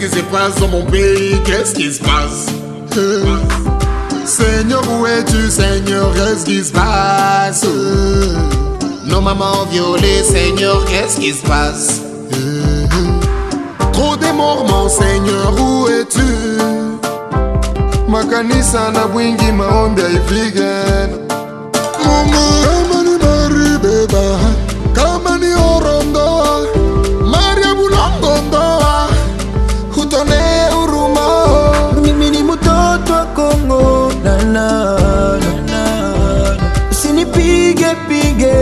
qui se passe dans mon pays? Qu'est-ce qui se passe? Seigneur, où es-tu, Seigneur? Qu'est-ce qui se passe? Nos mamans violées, Seigneur, qu'est-ce qui se passe? Trop de morts, mon Seigneur, où es-tu? Makanisa na bwingi maombi haifike. Mungu kama ni maribeba, kama ni orondoa, Maria bulongondoa, utone huruma. Mimi ni mtoto wa Kongo, usinipige pige,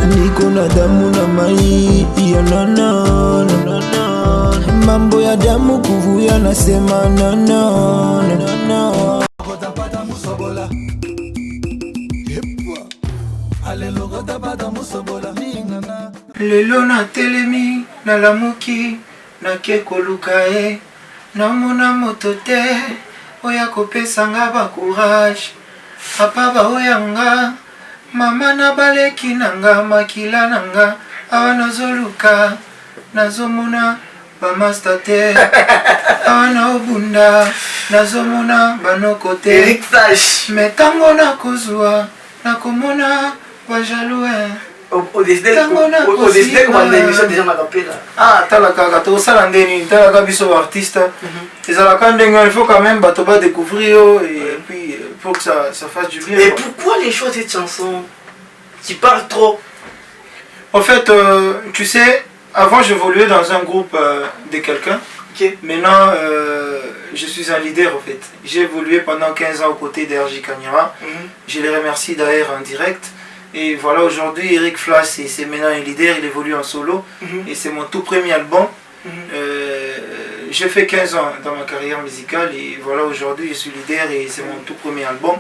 niko na damu na mai ya mambo ya damu kuvuya nasema lelo na telemi na lamuki na kekoluka e namona moto te oya kopesanga ba courage papa ba oyanga mama na baleki nanga makila nanga awa nazoluka nazomona bamasta te awa na obunda nazomona banoko te Eric Flash metango nakozwa nakomona bajalue au décidé comment l'émission déjà m'a rappelé là. Ah, talaka tosala ndeni talaka biso artiste ezalaka ndenge il faut quand même bato ba découvrir et puis pour que ça fasse du bien. Et pourquoi les choix de cette chanson qui parle trop? En fait tu sais avant j'évoluais dans un groupe de quelqu'un. Okay. Maintenant je suis un leader en fait. J'ai évolué pendant 15 ans aux côtés d'R.J. Kanyara. Je les remercie d'ailleurs en direct. Et voilà, aujourd'hui, Eric Flash, c'est maintenant un leader, il évolue en solo. Et c'est mon tout premier album. J'ai fait 15 ans dans ma carrière musicale et voilà, aujourd'hui, je suis leader et c'est mon tout premier album.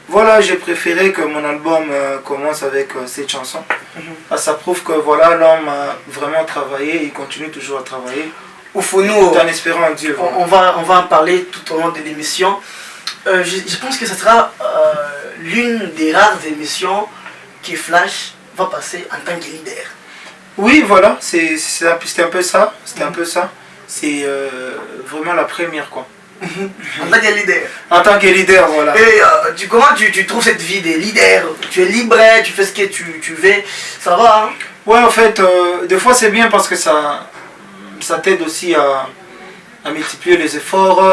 Voilà, j'ai préféré que mon album commence avec cette chanson. Ça prouve que voilà, l'homme a vraiment travaillé et il continue toujours à travailler. Tout en espérant en Dieu. Voilà. On va en parler tout au long de l'émission. Je pense que ce sera l'une des rares émissions qui Flash va passer en tant que leader. Oui, voilà, c'était un peu ça. C'était un peu ça. C'est vraiment la première, quoi. En tant que leader. En tant que leader, voilà. Et comment tu trouves cette vie de leader? Tu es libre, tu fais ce que tu veux, ça va, hein? Ouais, en fait, des fois c'est bien parce que ça t'aide aussi à multiplier les efforts,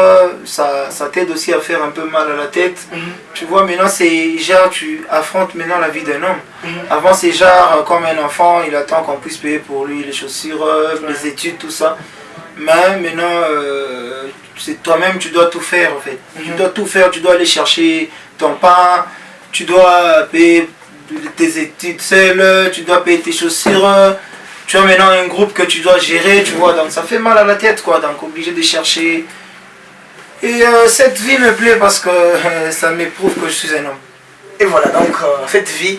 ça t'aide aussi à faire un peu mal à la tête. Tu vois, maintenant c'est genre, tu affrontes maintenant la vie d'un homme. Avant c'est genre, comme un enfant, il attend qu'on puisse payer pour lui les chaussures, les études, tout ça. Mais maintenant, c'est toi-même, tu dois tout faire en fait. Tu dois tout faire, tu dois aller chercher ton pain, tu dois payer tes études seul, tu dois payer tes chaussures. Tu as maintenant un groupe que tu dois gérer, tu vois, donc ça fait mal à la tête, quoi, donc obligé de chercher. Et cette vie me plaît parce que ça me prouve que je suis un homme. Et voilà, donc cette vie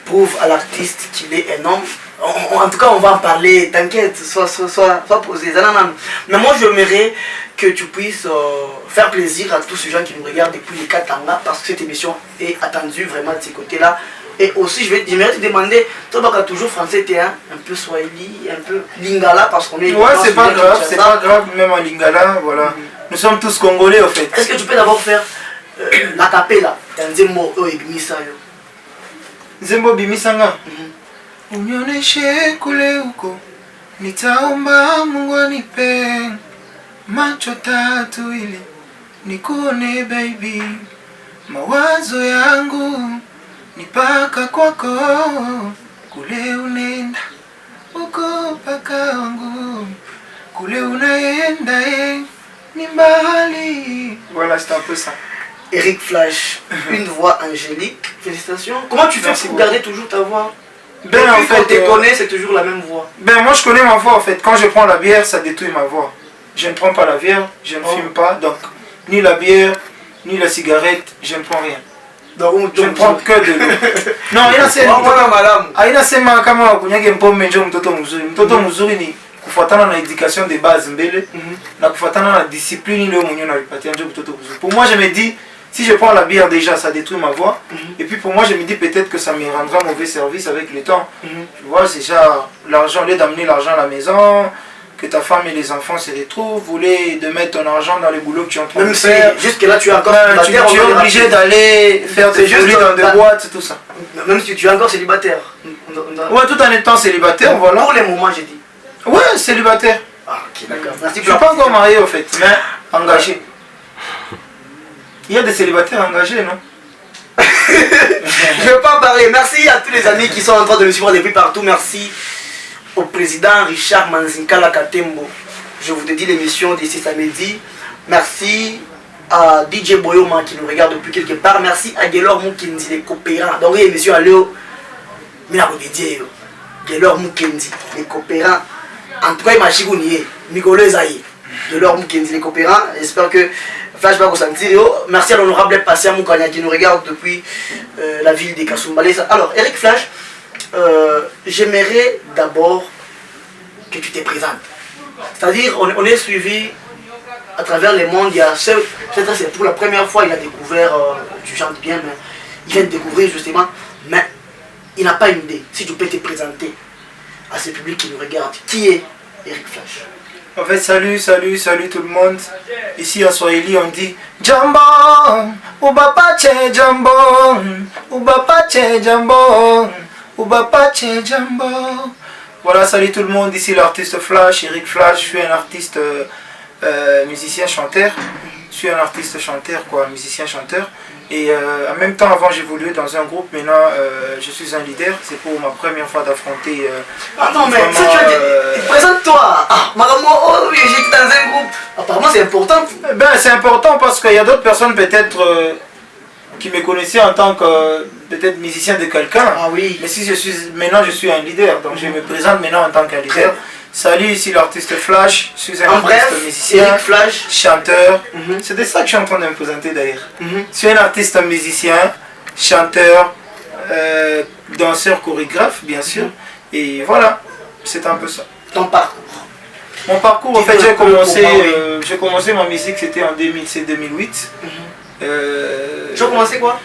prouve à l'artiste qu'il est un homme. En tout cas, on va en parler, t'inquiète, sois posé. Mais moi, j'aimerais que tu puisses faire plaisir à tous ces gens qui nous regardent depuis les 4 ans là, parce que cette émission est attendue vraiment de ces côtés-là. Et aussi, j'aimerais te demander, toi, tu as toujours français, un peu swahili, un peu lingala, parce qu'on est... Ouais, c'est pas grave, même en lingala, voilà. Nous sommes tous congolais, en fait. Est-ce que tu peux d'abord faire la capella, Nzembo Bimisayo? Nzembo Bimisanga? Unioneshe kule uko, nitaomba Mungu anipe macho tatu ili nikuone baby, mawazo yangu nipaka kwako, kule unaenda uko paka wangu, kule unaenda ni mbali. Voilà, c'est un peu ça. Eric Flash, une voix angélique, félicitations. Comment tu fais pour garder toujours ta voix? Ben en fait, quand tu connais, c'est toujours la même voix. Ben moi je connais ma voix en fait. Quand je prends la bière, ça détruit ma voix. Je ne prends pas la bière, je ne fume pas, donc ni la bière, ni la cigarette, je ne prends rien. Donc, je ne prends que de l'eau. Non, il a sema kama kunyage mpombe njo mtoto mzuri. Mtoto mzuri ni kufuatana na éducation de base mbele na kufuatana na discipline ile mwenyewe unalipatia njo mtoto mzuri. Pour moi je me dis si je prends la bière déjà ça détruit ma voix et puis pour moi je me dis peut-être que ça me rendra mauvais service avec le temps. Tu vois, c'est ça l'argent, au lieu d'amener l'argent à la maison, que ta femme et les enfants se retrouvent, vous voulez de mettre ton argent dans les boulots que tu es en train Même de si, faire. jusque là, tu es encore Tu es obligé d'aller faire tes juste folies dans des boîtes, tout ça. Même si tu es encore célibataire. Ouais, tout en étant célibataire, voilà. Pour les moments, j'ai dit. Ouais, célibataire. Ah, ok, d'accord. Merci Je suis pas encore marié, au fait, mais engagé. Il y a des célibataires engagés, non? Je ne veux pas en parler. Merci à tous les amis qui sont en train de nous suivre depuis partout. Merci au président Richard Manzinkala Katembo. Je vous dédie l'émission d'ici samedi. Merci à DJ Boyoma qui nous regarde depuis quelque part. Merci à Gelor Mukendi, les coopérants. Donc, l'émission à Léo. Mais là, vous dédiez Gelor Mukendi, les coopérants. En tout cas, il m'a chigouni. Nicolas Zaï. Gelor Mukendi, les coopérants. J'espère que Flash va ressentir. Merci à l'honorable Passia Moukanya qui nous regarde depuis la ville de Kasumbalé. Alors, Eric Flash, j'aimerais d'abord que tu te présentes. C'est-à-dire, on est suivi à travers le monde. Il y a peut-être c'est pour la première fois il a découvert, tu chantes bien, mais il vient de découvrir justement, mais il n'a pas une idée. Si tu peux te présenter à ce public qui nous regarde, qui est Eric Flash? En fait, salut tout le monde. Ici en Swahili, on dit Jambo, Ubapache Jambo, Ubapache Jambo, Ubapache Jambo. Voilà, salut tout le monde. Ici l'artiste Flash, Eric Flash. Je suis un artiste musicien chanteur. Je suis un artiste chanteur, quoi, musicien chanteur. Et en même temps, avant j'évoluais dans un groupe, maintenant je suis un leader. C'est pour ma première fois d'affronter. Attends, mais ça tu as dit, présente-toi. Ah, madame, oh oui, j'étais dans un groupe. Apparemment, c'est important. Ben, c'est important parce qu'il y a d'autres personnes peut-être qui me connaissaient en tant que peut-être musicien de quelqu'un. Ah oui. Mais si maintenant je suis un leader, donc je me présente maintenant en tant qu'un leader. Salut, ici l'artiste Flash, je suis un artiste musicien, Eric Flash, chanteur. C'est de ça que je suis en train de me présenter d'ailleurs. Je suis un artiste musicien, chanteur, danseur, chorégraphe, bien sûr. Et voilà, c'est un peu ça. Ton parcours. Mon parcours, en fait, j'ai commencé ma musique, c'était en 2007-2008. Tu as commencé quoi?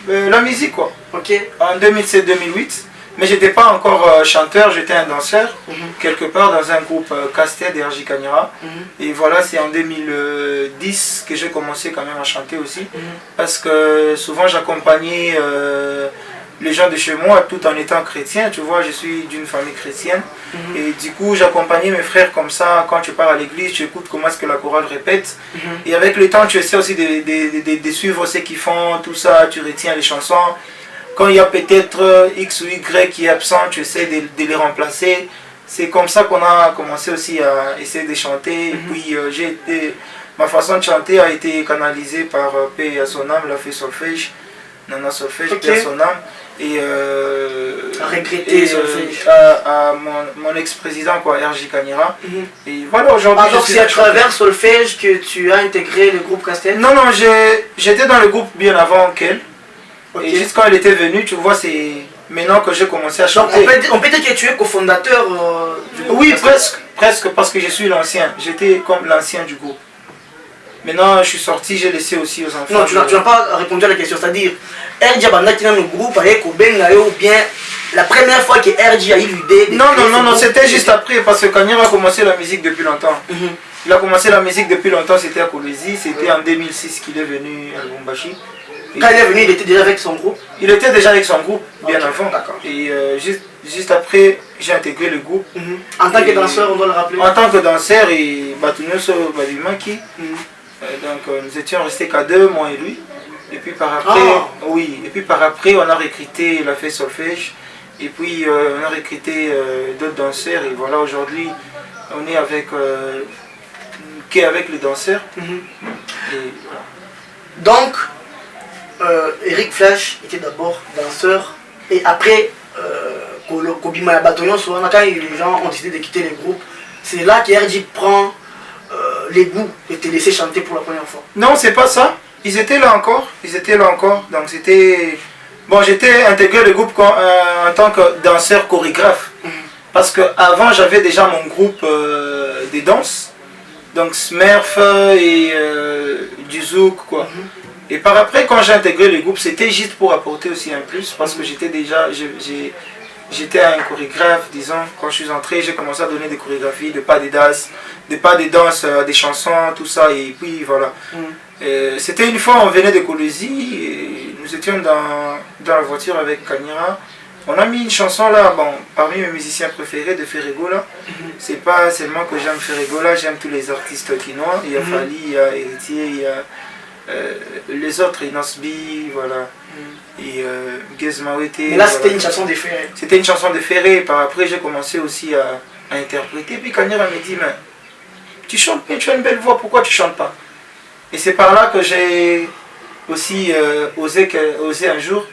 La musique, quoi. Ok. En 2007-2008. Mais j'étais pas encore chanteur, j'étais un danseur, quelque part dans un groupe Castet d'Ergi Kanyara. Et voilà, c'est en 2010 que j'ai commencé quand même à chanter aussi. Parce que souvent j'accompagnais les gens de chez moi tout en étant chrétien. Tu vois, je suis d'une famille chrétienne. Et du coup, j'accompagnais mes frères comme ça. Quand tu pars à l'église, tu écoutes comment est-ce que la chorale répète. Et avec le temps, tu essaies aussi de suivre ce qu'ils font, tout ça, tu retiens les chansons. Quand il y a peut-être X ou Y qui est absent, tu essaies de les remplacer. C'est comme ça qu'on a commencé aussi à essayer de chanter. Et puis ma façon de chanter a été canalisée par Paix à son âme, la fée solfège, Nana solfège, Paix à son âme. Et à mon ex-président, quoi, Ergi Kanyara. Et voilà, aujourd'hui. Alors c'est à travers solfège que tu as intégré le groupe Castel? Non, j'étais dans le groupe bien avant qu'elle. Okay. Et juste quand elle était venue, tu vois, c'est maintenant que j'ai commencé à chanter. Donc on peut dire que tu es cofondateur du groupe? Oui, presque, parce que je suis l'ancien. J'étais comme l'ancien du groupe. Maintenant, je suis sorti, j'ai laissé aussi aux enfants. Non, tu n'as pas répondu à la question. C'est-à-dire, RJ Banda qui est dans le groupe, avec Obenga, ou bien la première fois que RJ a eu l'idée de... Non, c'était juste après, parce que Kanyara a commencé la musique depuis longtemps. Il a commencé la musique depuis longtemps, c'était à Kolwezi. C'était en 2006 qu'il est venu à Lubumbashi. Quand il est venu, il était déjà avec son groupe? Il était déjà avec son groupe, bien avant. D'accord. Et juste après, j'ai intégré le groupe. En tant que danseur, on doit le rappeler? En tant que danseur, et Batunyoso Babimaki. Donc nous étions restés qu'à deux, moi et lui. Et puis par après, on a recruté la fée solfège. Et puis on a recruté d'autres danseurs. Et voilà, aujourd'hui, on est avec les danseurs. Et voilà. Donc, Eric Flash était d'abord danseur et après Kobima Batoyon, souvent quand les gens ont décidé de quitter les groupes, c'est là qu'RJ prend les goûts et te laisser chanter pour la première fois. Non, c'est pas ça. Ils étaient là encore. Donc c'était... Bon, j'étais intégré le groupe en tant que danseur chorégraphe. Parce qu'avant, j'avais déjà mon groupe de danse. Donc Smurf et du Zouk, quoi. Et par après, quand j'ai intégré le groupe, c'était juste pour apporter aussi un plus, parce que j'étais déjà, j'étais un chorégraphe, disons. Quand je suis entré, j'ai commencé à donner des chorégraphies, des pas des danses, des chansons, tout ça. Et puis voilà. C'était une fois, on venait de Colosie, et nous étions dans la voiture avec Kanira. On a mis une chanson là, bon, parmi mes musiciens préférés de Ferregola. C'est pas seulement que j'aime Ferregola, j'aime tous les artistes quinois. Il y a Fali, il y a Héritier, il y a les autres, Inosbi, voilà. Et Gizmawete. Mais là, c'était une chanson de Ferré. C'était une chanson de Ferré. Par après, j'ai commencé aussi à interpréter. Puis Kanira me dit, mais tu chantes bien, tu as une belle voix, pourquoi tu chantes pas? Et c'est par là que j'ai aussi osé un jour.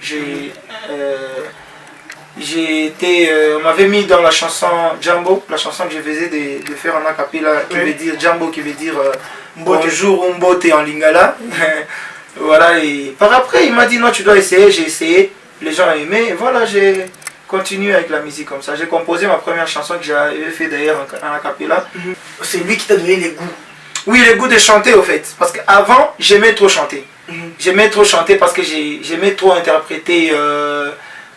On m'avait mis dans la chanson Jambo, la chanson que je faisais de faire en acapella, qui veut dire Jambo, qui veut dire bonjour ou mbote en lingala. Voilà, et par après il m'a dit non, tu dois essayer, j'ai essayé, les gens ont aimé, et voilà, j'ai continué avec la musique comme ça. J'ai composé ma première chanson que j'avais fait d'ailleurs en acapella. C'est lui qui t'a donné les goûts. Oui, le goût de chanter au fait, parce qu'avant j'aimais trop chanter. J'aimais trop chanter parce que j'aimais trop interpréter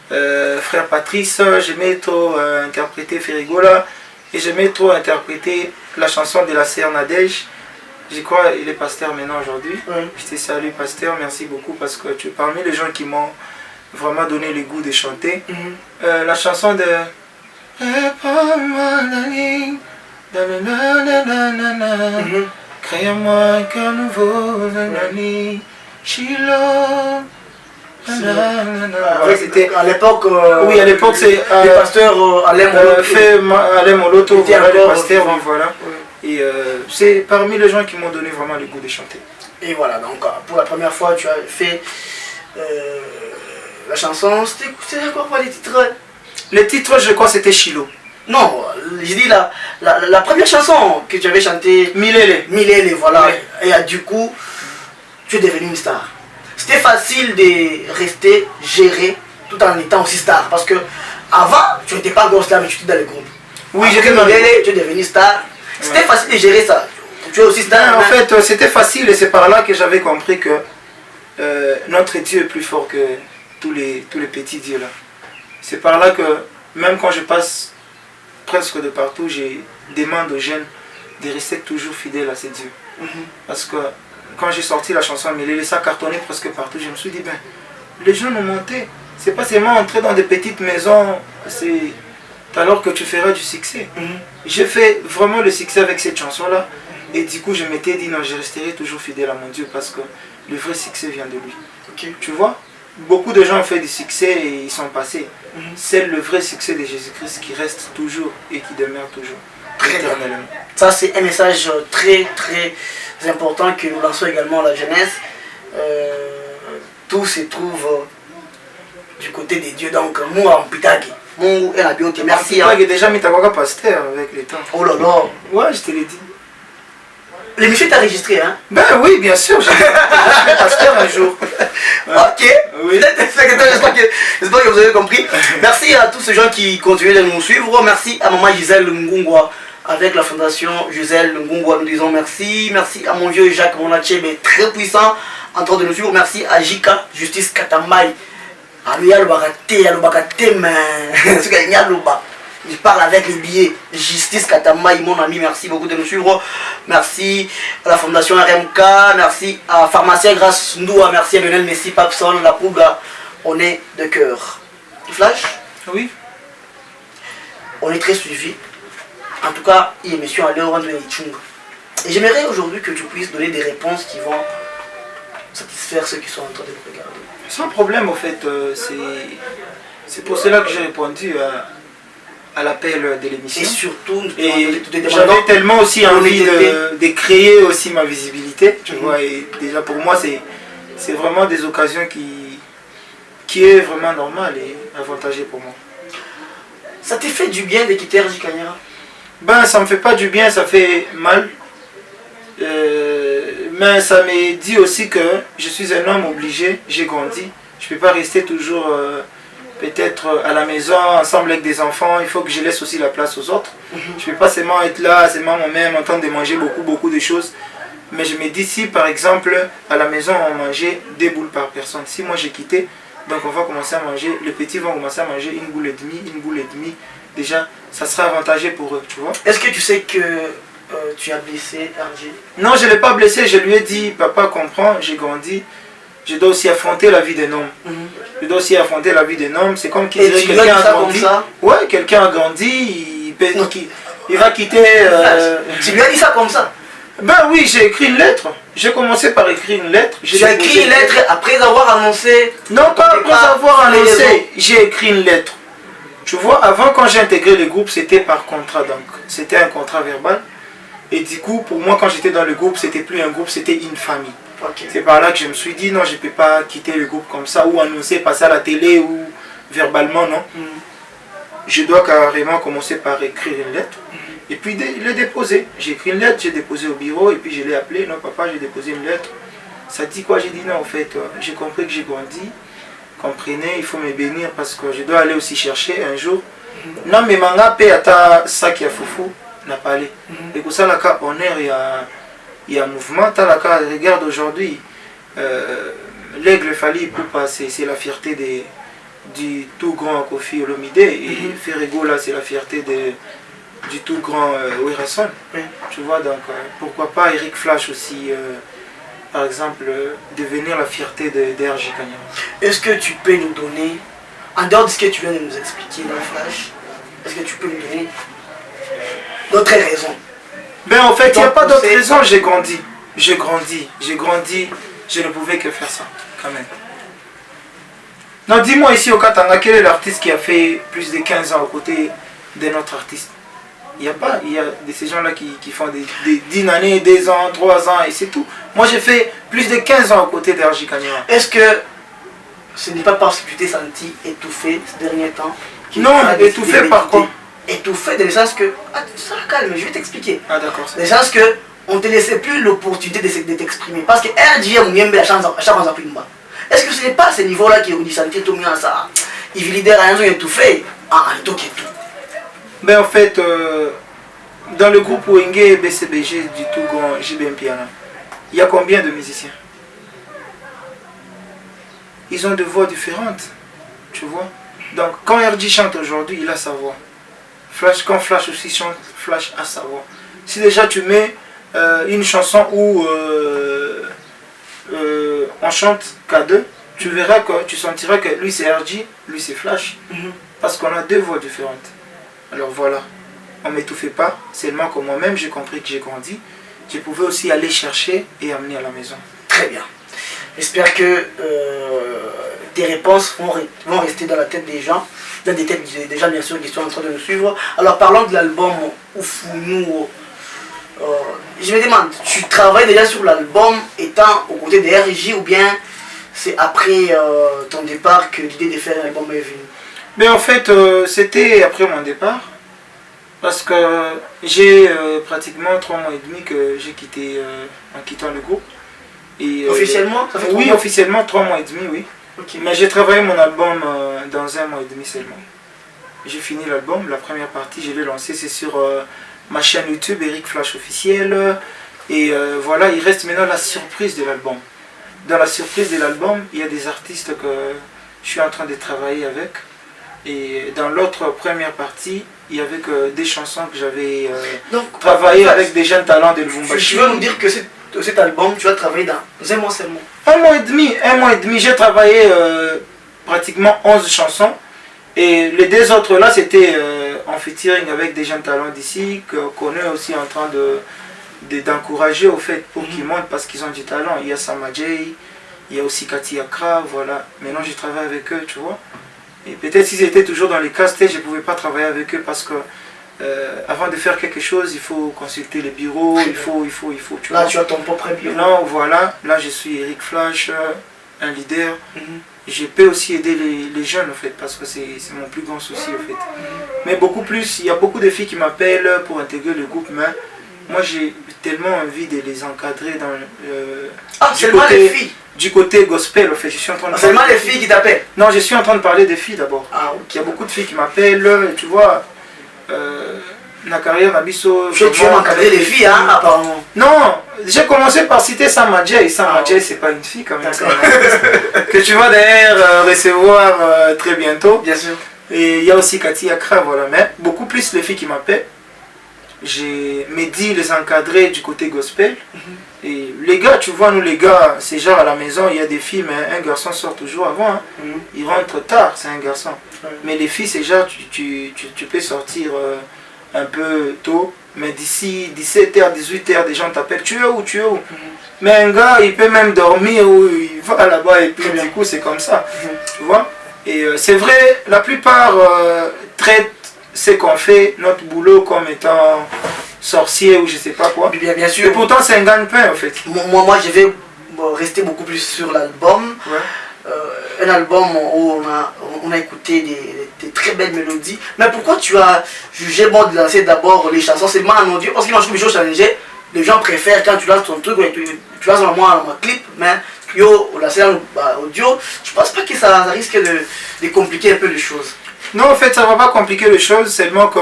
Frère Patrice, j'aimais trop interpréter Ferregola, et j'aimais trop interpréter la chanson de la sœur Nadège. Je crois il est pasteur maintenant aujourd'hui. Je te salue pasteur, merci beaucoup parce que tu es parmi les gens qui m'ont vraiment donné le goût de chanter. La chanson de Crée-moi un cœur nouveau, Shiloh. C'était à l'époque. Oui, à l'époque c'est le pasteur Alain Moloto, voilà, le pasteur, oui, voilà. Et c'est parmi les gens qui m'ont donné vraiment le goût de chanter. Et voilà, donc pour la première fois tu as fait la chanson, c'était quoi pour les titres? Les titres, je crois, c'était Shiloh. Non, j'ai dit la première chanson que tu avais chantée. Milele. Milele, voilà. Et du coup, tu es devenu une star. C'était facile de rester géré tout en étant aussi star. Parce que avant, tu n'étais pas encore star, mais tu étais dans le groupe. Oui, j'étais dans Milele, tu es devenu star. C'était facile de gérer ça. Tu es aussi star. En fait, c'était facile et c'est par là que j'avais compris que notre Dieu est plus fort que tous les petits dieux là. C'est par là que, même quand je passe presque de partout, je demande aux jeunes de rester toujours fidèles à ces dieux. Parce que quand j'ai sorti la chanson Milele, ça cartonnait presque partout. Je me suis dit, ben, les gens ont monté. C'est pas seulement entrer dans des petites maisons, c'est alors que tu feras du succès. J'ai fait vraiment le succès avec cette chanson-là. Et du coup, je m'étais dit, non, je resterai toujours fidèle à mon Dieu parce que le vrai succès vient de lui. Tu vois, beaucoup de gens ont fait du succès et ils sont passés. C'est le vrai succès de Jésus-Christ qui reste toujours et qui demeure toujours. Très éternellement. Ça, c'est un message très très important que nous lançons également à la jeunesse. Tout se trouve du côté des dieux. Donc, moi, en Pitagi, mon et la beauté. Merci. J'ai déjà mis ta voix pasteur avec les temps. Oh là là. Ouais, je te l'ai dit. L'émission est enregistrée, hein? Ben oui, bien sûr, j'ai fait pasteur un jour. Ok, oui. J'espère que vous avez compris. Merci à tous ces gens qui continuent de nous suivre. Merci à maman Gisèle Ngungwa avec la fondation Gisèle Ngungwa. Nous disons merci. Merci à mon vieux Jacques Monachebe, très puissant, en train de nous suivre. Merci à Jika, Justice Katamai. Je parle avec les billets. Justice Katamai, mon ami, merci beaucoup de nous suivre. Merci à la Fondation RMK. Merci à Pharmacien Grâce Ndoua. Merci à Lionel Messi, Papson, La Pouga. On est de cœur. Flash? Oui. On est très suivi. En tout cas, il y a émission à l'heure de Yichung. Et j'aimerais aujourd'hui que tu puisses donner des réponses qui vont satisfaire ceux qui sont en train de nous regarder. Sans problème, au fait, c'est pour cela que j'ai répondu à l'appel de l'émission. Et surtout, j'avais tellement aussi envie de créer aussi ma visibilité, tu vois, et déjà pour moi c'est vraiment des occasions qui est vraiment normale et avantagée pour moi. Ça t'est fait du bien de quitter RJ Kanyara? Ben ça me fait pas du bien, ça fait mal. Mais ça me dit aussi que je suis un homme obligé, j'ai grandi. Je peux pas rester toujours peut-être à la maison ensemble avec des enfants, il faut que je laisse aussi la place aux autres. Je peux pas seulement être là, seulement moi-même en train de manger beaucoup de choses. Mais je me dis si par exemple à la maison on mangeait 2 boules par personne, si moi j'ai quitté, Donc on va commencer à manger, les petits vont commencer à manger une boule et demie. Déjà, ça sera avantageux pour eux, tu vois. Est-ce que tu sais que tu as blessé RG? Non, je ne l'ai pas blessé, je lui ai dit, papa comprends, j'ai grandi, je dois aussi affronter la vie d'un homme. Je dois aussi affronter la vie d'un homme, c'est comme qui dirait quelqu'un a grandi. Ouais, quelqu'un a grandi, il va quitter... Tu lui as dit ça comme ça? Ben oui, j'ai écrit une lettre. J'ai commencé par écrire une lettre. J'ai écrit une lettre après avoir annoncé? Non, pas après avoir annoncé, j'ai écrit une lettre. Tu vois, avant quand j'ai intégré le groupe, c'était par contrat, donc c'était un contrat verbal. Et du coup, pour moi, quand j'étais dans le groupe, c'était plus un groupe, c'était une famille. Okay. C'est par là que je me suis dit, non, je ne peux pas quitter le groupe comme ça, ou annoncer, passer à la télé, ou verbalement, non. Je dois carrément commencer par écrire une lettre, et puis le déposer. J'ai écrit une lettre, j'ai déposé au bureau, et puis je l'ai appelé, non, papa, j'ai déposé une lettre. Ça dit quoi? J'ai dit, non, en fait, j'ai compris que j'ai grandi. Comprenez, il faut me bénir parce que je dois aller aussi chercher un jour. Non, mais manga paie à ça qui a foufou n'a pas allé. Et pour ça, la cas honneur, il y a un mouvement. La cas, regarde aujourd'hui, l'aigle Fali Poupa, c'est la fierté du tout grand Kofi Olomide. Et Ferrego, là, c'est la fierté du tout grand Werason. Tu vois, donc pourquoi pas Eric Flash aussi. Par exemple, devenir la fierté de RJ Kanyama. Est-ce que tu peux nous donner, en dehors de ce que tu viens de nous expliquer dans le flash, est-ce que tu peux nous donner d'autres raisons? Ben en fait, il n'y a pas d'autres raisons, j'ai grandi, je ne pouvais que faire ça, quand même. Non, dis-moi ici au Katanga, quel est l'artiste qui a fait plus de 15 ans aux côtés de notre artiste? Il n'y a pas, il y a ces gens-là qui font des 10 années, 2 ans, 3 ans et c'est tout. Moi j'ai fait plus de 15 ans aux côtés d'RJ Kanyama. Est-ce que ce n'est pas parce que tu t'es senti étouffé ces derniers temps? Non, étouffé par quoi? Étouffé dans le sens que... Ah, ça calme, je vais t'expliquer. Ah d'accord. Dans le sens que on ne te laissait plus l'opportunité de t'exprimer. Parce que RJ a mis la chance à chaque fois. Est-ce que ce n'est pas à ce niveau-là qui est senti tout mis à ça? Il veut dire à un jour étouffé. Ah, un tout qui est tout. Ben en fait, dans le groupe Wenge et BCBG du tout grand JBM Piana, il y a combien de musiciens? Ils ont des voix différentes, tu vois. Donc quand RJ chante aujourd'hui, il a sa voix. Quand Flash aussi chante, Flash a sa voix. Si déjà tu mets une chanson où on chante K2, tu verras que tu sentiras que lui c'est RJ, lui c'est Flash, parce qu'on a deux voix différentes. Alors voilà, on ne m'étouffait pas, seulement que moi-même j'ai compris que j'ai grandi. Je pouvais aussi aller chercher et amener à la maison. Très bien. J'espère que tes réponses vont rester dans la tête des gens, dans des têtes des gens bien sûr qui sont en train de nous suivre. Alors parlons de l'album Oufounou. Je me demande, tu travailles déjà sur l'album étant aux côtés de RJ ou bien c'est après ton départ que l'idée de faire un album est venue? Mais en fait, c'était après mon départ, parce que j'ai pratiquement 3 mois et demi que j'ai quitté en quittant le groupe. Et, officiellement ça fait oui, officiellement 3 mois et demi, oui. Okay. Mais j'ai travaillé mon album dans 1 mois et demi seulement. J'ai fini l'album, la première partie, je l'ai lancé, c'est sur ma chaîne YouTube, Eric Flash officiel. Et voilà, il reste maintenant la surprise de l'album. Dans la surprise de l'album, il y a des artistes que je suis en train de travailler avec. Et dans l'autre première partie, il y avait que des chansons que j'avais travaillé avec des jeunes talents de Lubumbashi. Tu veux nous dire que cet album, tu as travaillé dans 1 mois seulement? 1 mois et demi, j'ai travaillé pratiquement 11 chansons. Et les 2 autres là, c'était en featuring avec des jeunes talents d'ici, qu'on est aussi en train d'encourager au fait pour qu'ils montent parce qu'ils ont du talent. Il y a Sama Jay, il y a aussi Cathy Akra, voilà. Maintenant je travaille avec eux, tu vois. Et peut-être s'ils étaient toujours dans les castes, je ne pouvais pas travailler avec eux parce que avant de faire quelque chose, il faut consulter les bureaux, il faut, tu là, vois. tu as ton propre bureau. Non, voilà, là je suis Eric Flash, un leader. Je peux aussi aider les jeunes en fait, parce que c'est mon plus grand souci en fait. Mais beaucoup plus, il y a beaucoup de filles qui m'appellent pour intégrer le groupe, mais moi j'ai tellement envie de les encadrer dans du côté gospel en fait. Je suis en train de seulement les filles qui t'appellent? Non, je suis en train de parler des filles d'abord. Ah, okay. Il y a beaucoup de filles qui m'appellent, tu vois. la carrière d'Abisso. Tu aimes encadrer les filles, hein, apparemment. Non, j'ai commencé par citer Sam Adjei. Sam Adjei, c'est pas une fille quand même. Que tu vas d'ailleurs recevoir très bientôt. Bien sûr. Et il y a aussi Cathy Akra, voilà. Mais beaucoup plus les filles qui m'appellent. J'ai Mehdi les encadrés du côté gospel. Et les gars, tu vois, nous les gars, c'est genre à la maison, il y a des filles, mais un garçon sort toujours avant. Hein. Il rentre tard, c'est un garçon. Mais les filles, c'est genre, tu peux sortir un peu tôt. Mais d'ici 17h, 18h, des gens t'appellent, tu es où, tu es où? Mais un gars, il peut même dormir ou il va là-bas et puis du coup, c'est comme ça. Tu vois? Et c'est vrai, la plupart traitent ce qu'on fait, notre boulot, comme étant sorcier ou je sais pas quoi. Bien sûr. Et pourtant, c'est un gagne-pain en fait. Moi, je vais rester beaucoup plus sur l'album. Ouais. Un album où on a écouté des très belles mélodies. Mais pourquoi tu as jugé bon de lancer d'abord les chansons seulement en audio? Parce que moi, je trouve que challenger, les gens préfèrent quand tu lances ton truc, tu lances moi un clip, mais yo, on lance en audio. Je pense pas que ça risque de compliquer un peu les choses. Non, en fait, ça va pas compliquer les choses, seulement que,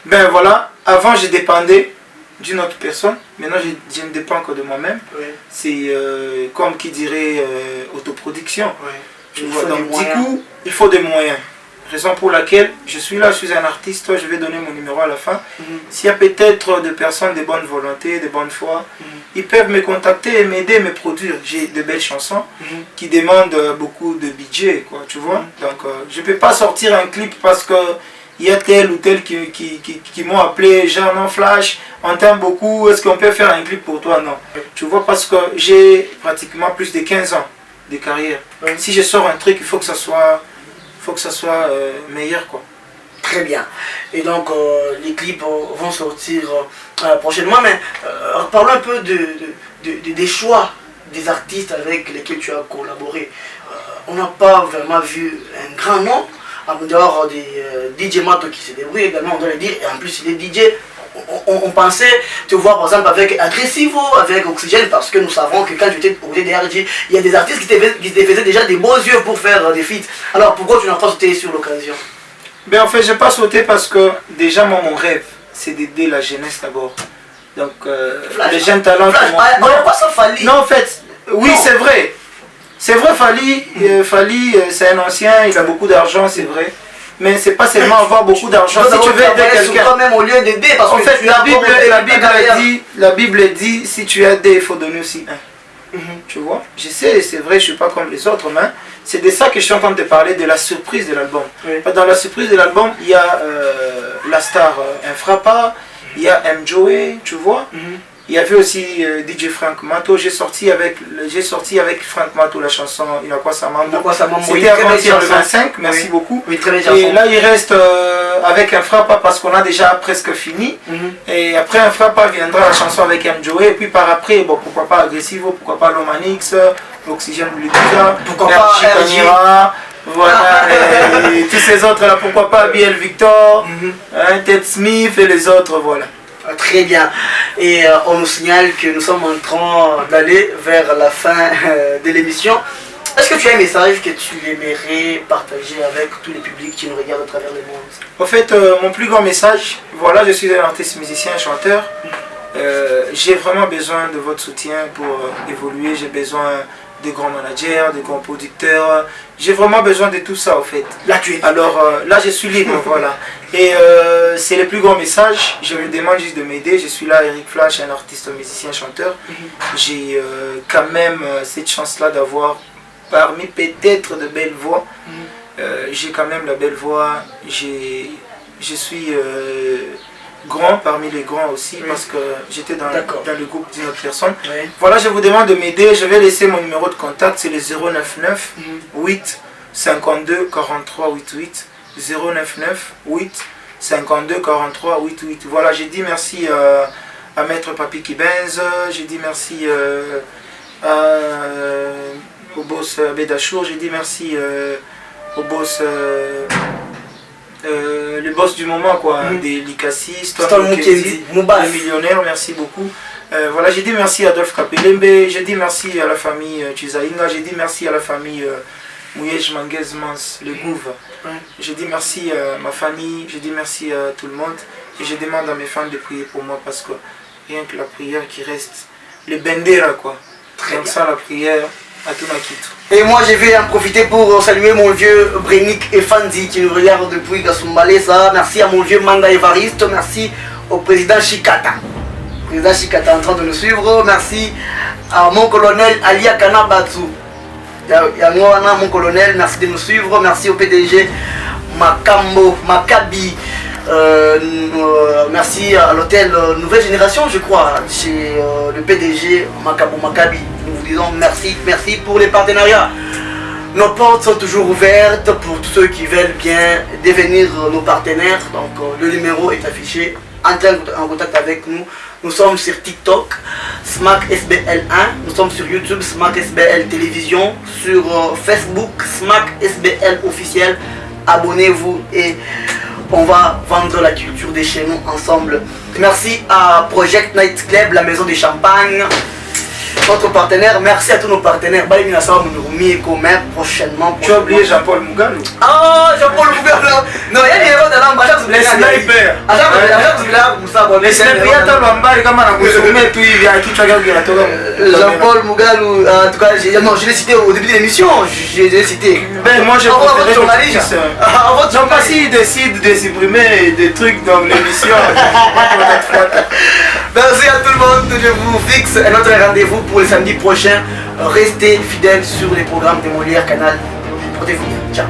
ben voilà, avant je dépendais d'une autre personne, maintenant je ne dépends que de moi-même. Oui. C'est comme qui dirait autoproduction. Oui. Tu vois, donc du coup, il faut des moyens. Raison pour laquelle je suis là, je suis un artiste, je vais donner mon numéro à la fin. S'il y a peut-être des personnes de bonne volonté, de bonne foi, ils peuvent me contacter et m'aider à me produire. J'ai de belles chansons qui demandent beaucoup de budget, quoi, tu vois. Donc je ne peux pas sortir un clip parce que il y a tel ou tel qui m'ont appelé, genre non Flash, on t'aime beaucoup, est-ce qu'on peut faire un clip pour toi? Non. Tu vois, parce que j'ai pratiquement plus de 15 ans de carrière. Si je sors un truc, il faut que ça soit... meilleur quoi. Très bien. Et donc les clips vont sortir prochainement, mais parlons un peu des choix des artistes avec lesquels tu as collaboré. On n'a pas vraiment vu un grand nom, en dehors des DJ Mato qui se débrouille également, on doit le dire, et en plus il est DJ. On pensait te voir par exemple avec Aggressivo, avec Oxygène, parce que nous savons que quand tu étais au DRJ, il y a des artistes qui te faisaient déjà des beaux yeux pour faire des feats. Alors pourquoi tu n'as pas sauté sur l'occasion? Ben en fait, je n'ai pas sauté parce que déjà moi, mon rêve, c'est d'aider la jeunesse d'abord. Donc les jeunes talents... Non, en fait, oui, c'est vrai. C'est vrai, Fally, c'est un ancien, il a beaucoup d'argent, c'est vrai. Mais c'est pas seulement avoir beaucoup d'argent. Si tu veux aider quelqu'un, même au lieu d'aider, parce que en fait, la Bible dit, si tu aides, il faut donner aussi un. Tu vois, je sais, c'est vrai, je suis pas comme les autres, mais c'est de ça que je suis en train de te parler, de la surprise de l'album. Oui. Dans la surprise de l'album, il y a la star Infrapa, il y a M. Joey, tu vois. Il y avait aussi DJ Frank Mato. J'ai sorti avec Frank Mato la chanson Il a quoi sa maman. C'était avant-hier le 25, merci beaucoup. Oui, très bien. Et là il reste avec un Frappa parce qu'on a déjà presque fini. Et après un Frappa viendra la chanson avec M. Joey. Et puis par après, bon, pourquoi pas Aggressivo, pourquoi pas Lomanix, Oxygène Bluetooth, pourquoi pas RJ. Voilà, et tous ces autres là, pourquoi pas BL Victor, Ted Smith et les autres, voilà. Très bien. Et on nous signale que nous sommes en train d'aller vers la fin de l'émission. Est-ce que tu as un message que tu aimerais partager avec tous les publics qui nous regardent à travers le monde? En fait, mon plus grand message, voilà, je suis un artiste, musicien, chanteur. J'ai vraiment besoin de votre soutien pour évoluer. J'ai besoin de grands managers, de grands producteurs. J'ai vraiment besoin de tout ça, en fait. Là, tu es libre. Alors, là, je suis libre, voilà. Et c'est le plus grand message. Je me demande juste de m'aider. Je suis là, Eric Flash, un artiste, musicien, chanteur. J'ai quand même cette chance-là d'avoir, parmi peut-être de belles voix, j'ai quand même la belle voix. Je suis grand parmi les grands aussi, parce que j'étais dans le groupe d'une autre personne. Voilà, je vous demande de m'aider. Je vais laisser mon numéro de contact, c'est le 099 8 52 43 88. 099 8 52 43 88. Voilà, j'ai dit merci à Maître Papi Kibenz, j'ai dit merci au boss Bédachour, j'ai dit merci au boss le boss du moment quoi, des Licassistes, les millionnaires, merci beaucoup. Voilà, j'ai dit merci à Adolphe Kapelembe, j'ai dit merci à la famille Chizainga, j'ai dit merci à la famille Mouyej Manguez Mans, le Gouv. J'ai dit merci à ma famille, j'ai dit merci à tout le monde. Et je demande à mes fans de prier pour moi parce que rien que la prière qui reste, le bendera quoi. Donc ça, la prière, à tout Nakito. Et moi je vais en profiter pour saluer mon vieux Brénic et Fandi qui nous regarde depuis Gasumbalesa. Merci à mon vieux Manga Evariste, merci au président Chikata. Président Chikata en train de nous suivre. Merci à mon colonel Alia Kanabatsu. Yangwana, mon colonel, merci de nous suivre. Merci au PDG Makambo, Makabi. Merci à l'hôtel Nouvelle Génération, je crois, chez le PDG Makambo Makabi. Nous vous disons merci, merci pour les partenariats. Nos portes sont toujours ouvertes pour tous ceux qui veulent bien devenir nos partenaires. Donc le numéro est affiché. Entrez en contact avec nous. Nous sommes sur TikTok, SMAC SBL1. Nous sommes sur YouTube, SMAC SBL Télévision. Sur Facebook, SMAC SBL officiel. Abonnez-vous et on va vendre la culture de chez nous ensemble. Merci à Project Night Club, la maison du champagne. Notre partenaire, merci à tous nos partenaires. Prochainement. Tu as oublié Jean-Paul Mugalu. Ah, Jean-Paul Mugalu. Non, il y a des héros de l'ambassade. Les snipers. Les snipers, Jean-Paul Mugalu, en tout cas, non, je l'ai cité au début de l'émission. Je l'ai cité. Ben, moi, je préfère journaliste. Donc, si il décide de supprimer des trucs dans l'émission, merci à tout le monde. Je vous fixe un autre rendez-vous pour le samedi prochain. Restez fidèles sur les programmes de Molière Canal. Portez-vous bien. Ciao.